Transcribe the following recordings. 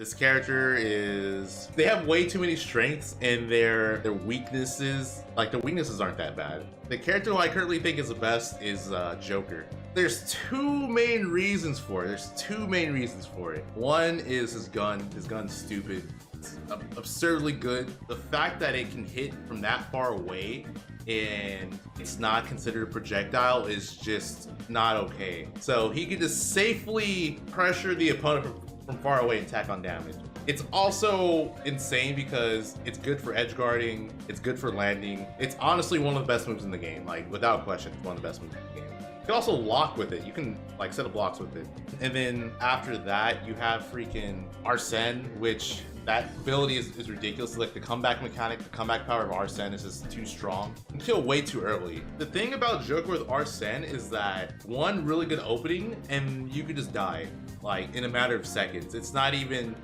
This character is, they have way too many strengths and their weaknesses, like their weaknesses aren't that bad. The character who I currently think is the best is Joker. There's two main reasons for it. One is his gun. His gun's stupid. It's absurdly good. The fact that it can hit from that far away and it's not considered a projectile is just not okay. So he can just safely pressure the opponent from far away and tack on damage. It's also insane because it's good for edge guarding, it's good for landing. It's honestly one of the best moves in the game, like without question, it's one of the best moves in the game. You can also lock with it. You can like set up blocks with it. And then after that, you have freaking Arsene, which that ability is ridiculous. Like the comeback mechanic, the comeback power of Arsene is just too strong. You kill way too early. The thing about Joker with Arsene is that one really good opening and you could just die like in a matter of seconds. It's not even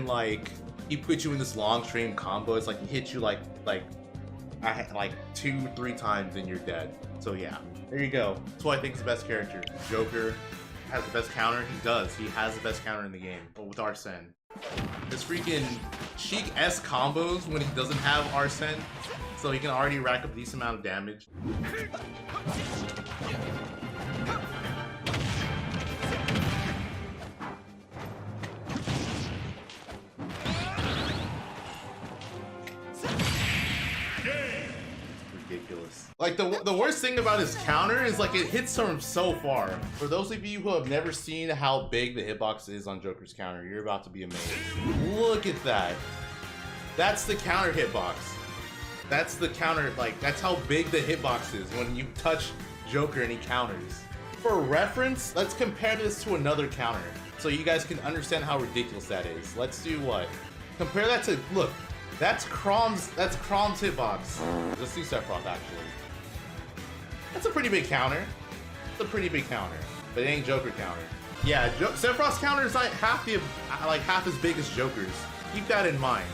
like he puts you in this long stream combo. It's like he hits you like 2-3 times and you're dead. So yeah, there you go. That's why I think is the best character. Joker has the best counter. He does. He has the best counter in the game, but with Arsene. This freaking Sheik S combos when he doesn't have Arsene, so he can already rack up a decent amount of damage. Ridiculous. Like the worst thing about his counter is like it hits from so far. For those of you who have never seen how big the hitbox is on Joker's counter, you're about to be amazed. Look at that. That's the counter hitbox. That's the counter, like that's how big the hitbox is when you touch Joker and he counters. For reference, let's compare this to another counter so you guys can understand how ridiculous that is. Let's do what? Compare that to, look, that's Crom's hitbox. Let's do Sephiroth actually. That's a pretty big counter. It's a pretty big counter, but it ain't Joker counter. Yeah, Sephiroth's counter is like half as big as Joker's. Keep that in mind.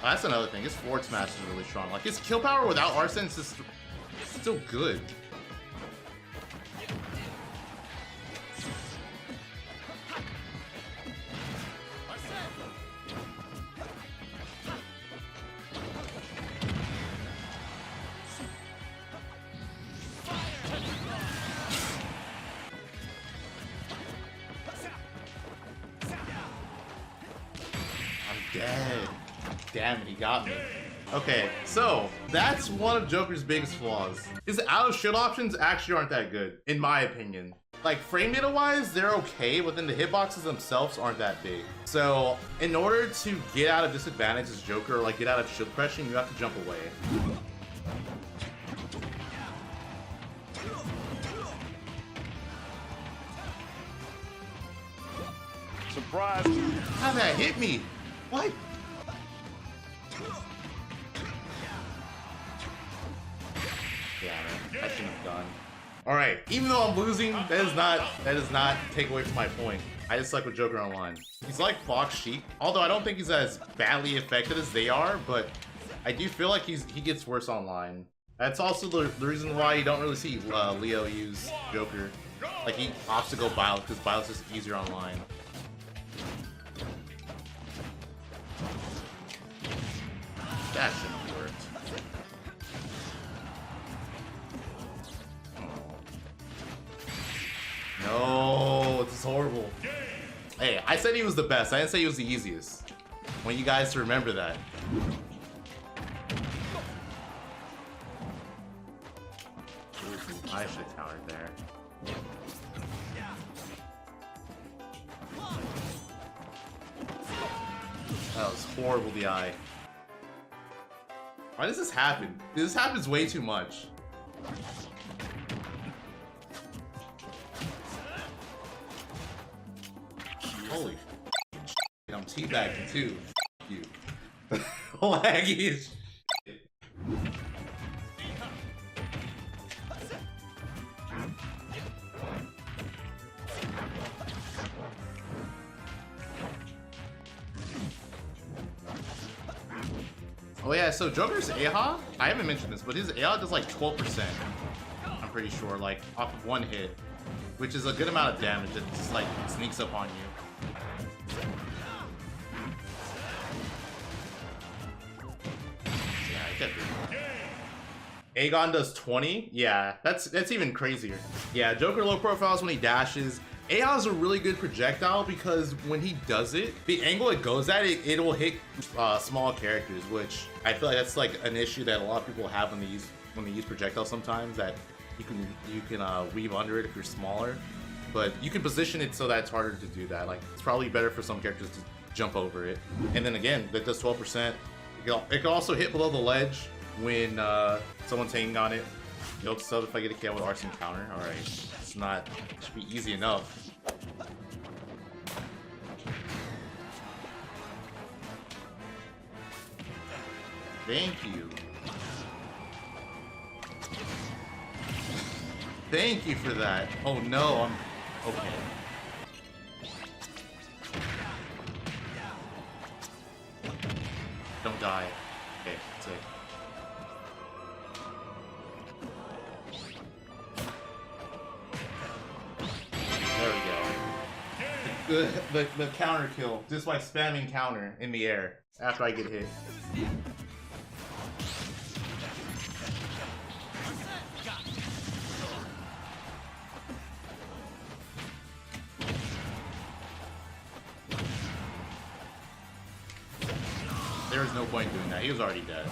That's another thing. His forward smash is really strong. Like his kill power without Arsene is just still good. I'm dead. Damn it, he got me. Okay, so that's one of Joker's biggest flaws. His out of shield options actually aren't that good, in my opinion. Like frame data wise, they're okay, but then the hitboxes themselves aren't that big. So in order to get out of disadvantage as Joker, or like get out of shield pressing, you have to jump away. Surprise! How did that hit me? What? Yeah, man, I shouldn't have gone. Alright, even though I'm losing, that does not take away from my point. I just suck with Joker online. He's like Fox Sheik, although I don't think he's as badly affected as they are, but I do feel like he gets worse online. That's also the reason why you don't really see Leo use Joker. Like he opts to go Bile, because Bile's just easier online. That shouldn't have worked. No, this is horrible. Hey, I said he was the best. I didn't say he was the easiest. I want you guys to remember that. I should have countered there. That was horrible, the eye. Why does this happen? This happens way too much. Holy shit, I'm teabagging too. You. Laggy as shit. Oh yeah, so Joker's AHA, I haven't mentioned this, but his AHA does like 12%. I'm pretty sure, like off of one hit, which is a good amount of damage that just like sneaks up on you. Yeah, I get it. Aegon does 20? Yeah, that's even crazier. Yeah, Joker low profile is when he dashes. AI is a really good projectile because when he does it, the angle it goes at, it'll hit small characters, which I feel like that's like an issue that a lot of people have when they use projectiles sometimes, that you can weave under it if you're smaller, but you can position it so that it's harder to do that. Like, it's probably better for some characters to jump over it. And then again, that does 12%. It can also hit below the ledge when someone's hanging on it. Yo, so if I get a kill with arson counter, alright. It should be easy enough. Thank you. Thank you for that. Oh no, I'm okay. Don't die. Okay, that's it. There we go. The counter kill, just by spamming counter in the air after I get hit. There was no point doing that. He was already dead.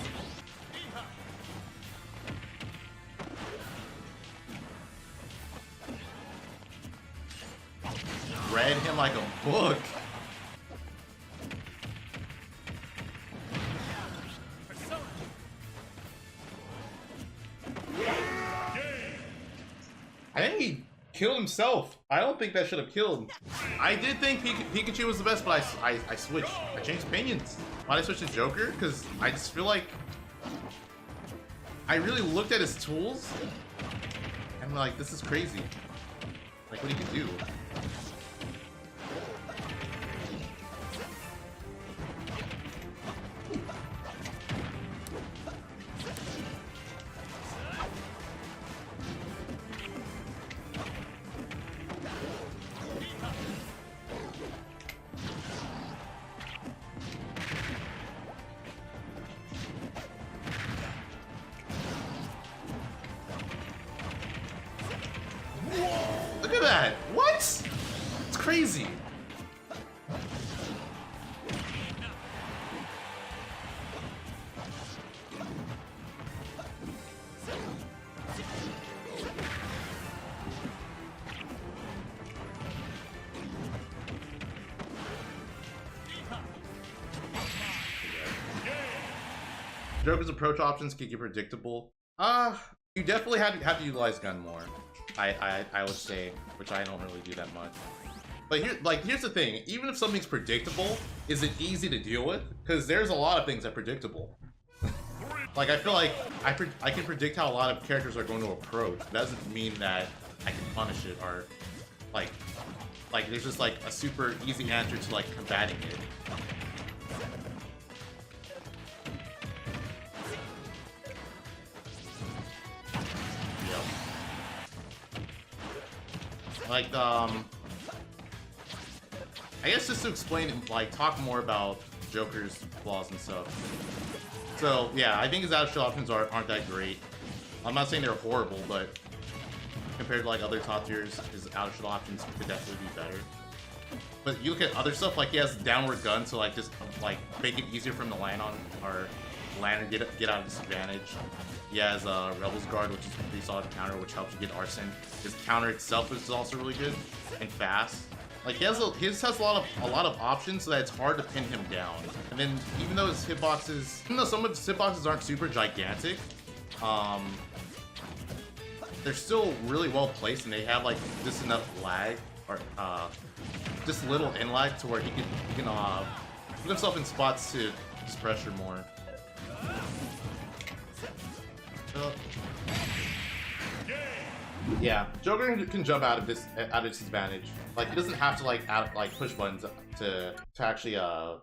Read him like a book. I think he killed himself. I don't think that should have killed. I did think Pikachu was the best, but I switched. I changed opinions. Why did I switch to Joker? Because I just feel like I really looked at his tools and I'm like, this is crazy. Like, what he can do. Look at that! What? It's crazy. Joker's approach options can get predictable. You definitely have to utilize gun more. I would say, which I don't really do that much. But here's the thing: even if something's predictable, is it easy to deal with? Because there's a lot of things that are predictable. Like, I feel like I can predict how a lot of characters are going to approach. That doesn't mean that I can punish it, or like there's just like a super easy answer to like combating it. Like, I guess just to explain, like, talk more about Joker's flaws and stuff. So, yeah, I think his out of shield options aren't that great. I'm not saying they're horrible, but compared to, like, other top tiers, his out of shield options could definitely be better. But you look at other stuff, like, he has downward gun, so, like, just, like, make it easier for him to land on, or land and get out of disadvantage. He has Rebel's Guard, which is a pretty solid counter, which helps you get Arson. His counter itself is also really good and fast. Like, his has a lot of options, so that it's hard to pin him down. And then even though his hitboxes, even though some of his hitboxes aren't super gigantic, they're still really well placed, and they have like just enough lag, or just little in lag to where he can put himself in spots to just pressure more. Yeah, Joker can jump out of disadvantage. Like, he doesn't have to like push buttons to actually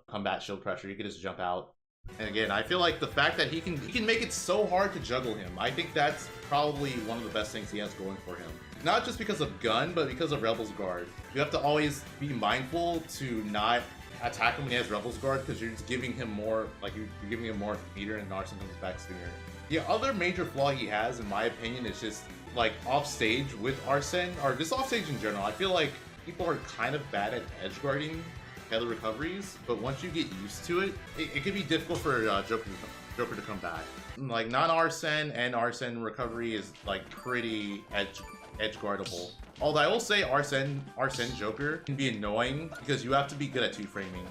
combat shield pressure. You can just jump out And again, I feel like the fact that he can make it so hard to juggle him, I think that's probably one of the best things he has going for him. Not just because of gun, but because of Rebel's Guard. You have to always be mindful to not attack him when he has Rebel's Guard, because you're just giving him more, like you're giving him more meter and Arsene comes back sooner. The other major flaw he has, in my opinion, is just like off stage with Arsene, or just off stage in general. I feel like people are kind of bad at edge guarding Heather recoveries, but once you get used to it, it can be difficult for Joker to come back. Like non-Arsene and Arsene recovery is like pretty edge guardable. Although I will say Arsene Joker can be annoying because you have to be good at two framing.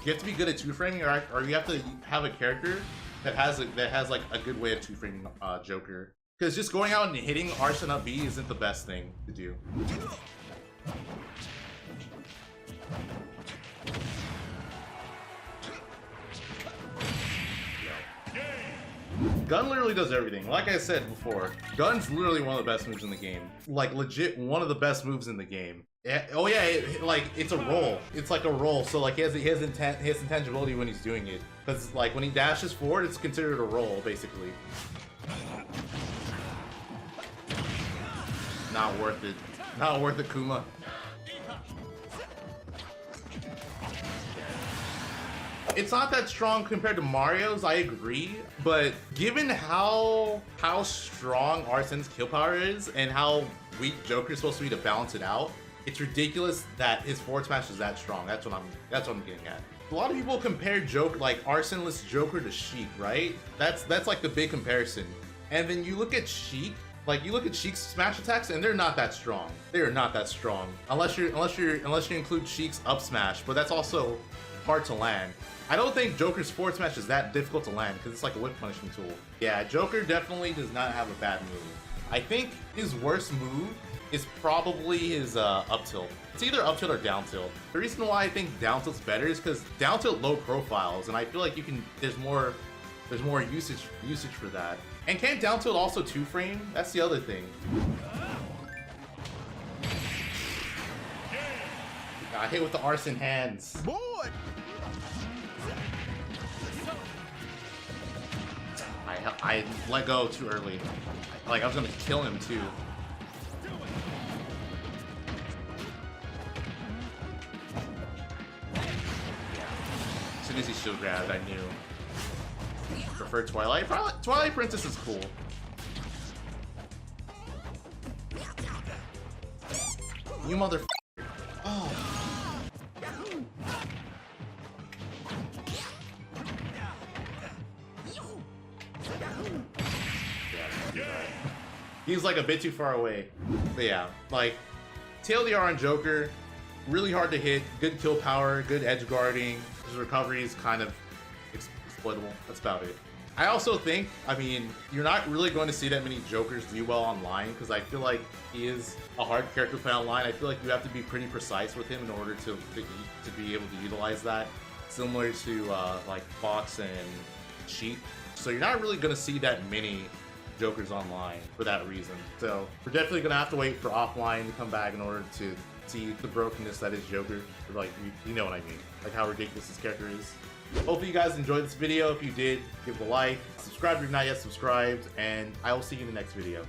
You have to be good at two framing, or you have to have a character that has like a good way of two framing Joker. Because just going out and hitting Arsene up B isn't the best thing to do. Gun literally does everything. Like I said before, Gun's literally one of the best moves in the game. Like legit one of the best moves in the game. Oh yeah, like it's a roll. It's like a roll. So like he has intangibility when he's doing it. Because like when he dashes forward, it's considered a roll basically. Not worth it. Not worth it, Kuma. It's not that strong compared to Mario's, I agree, but given how strong Arsene's kill power is and how weak Joker's supposed to be to balance it out, it's ridiculous that his forward smash is that strong. That's what I'm getting at. A lot of people compare Arsene-less Joker to Sheik, right? That's like the big comparison. And then you look at Sheik, like you look at Sheik's smash attacks, and they're not that strong. They are not that strong unless you include Sheik's up smash, but that's also hard to land. I don't think Joker's forward smash is that difficult to land because it's like a whip punishing tool. Yeah, Joker definitely does not have a bad move. I think his worst move is probably his up tilt. It's either up tilt or down tilt. The reason why I think down tilt's better is because down tilt low profiles, and I feel like there's more usage for that. And can't down tilt also two frame? That's the other thing. I hit with the Arsene hands. Boy. I let go too early. Like I was gonna kill him too. As soon as he shield grabbed, I knew. Prefer Twilight? Twilight Princess is cool. You mother. Oh. He's like a bit too far away. But yeah, like TLDR on Joker, really hard to hit, good kill power, good edge guarding. His recovery is kind of exploitable. That's about it. I also think, I mean, you're not really going to see that many Jokers do well online because I feel like he is a hard character to play online. I feel like you have to be pretty precise with him in order to be able to utilize that. Similar to like Fox and Sheik. So you're not really going to see that many Jokers online for that reason. So we're definitely going to have to wait for offline to come back in order to see the brokenness that is Joker. Like, you know what I mean. Like how ridiculous this character is. Hopefully you guys enjoyed this video. If you did, give it a like, subscribe if you've not yet subscribed, and I will see you in the next video.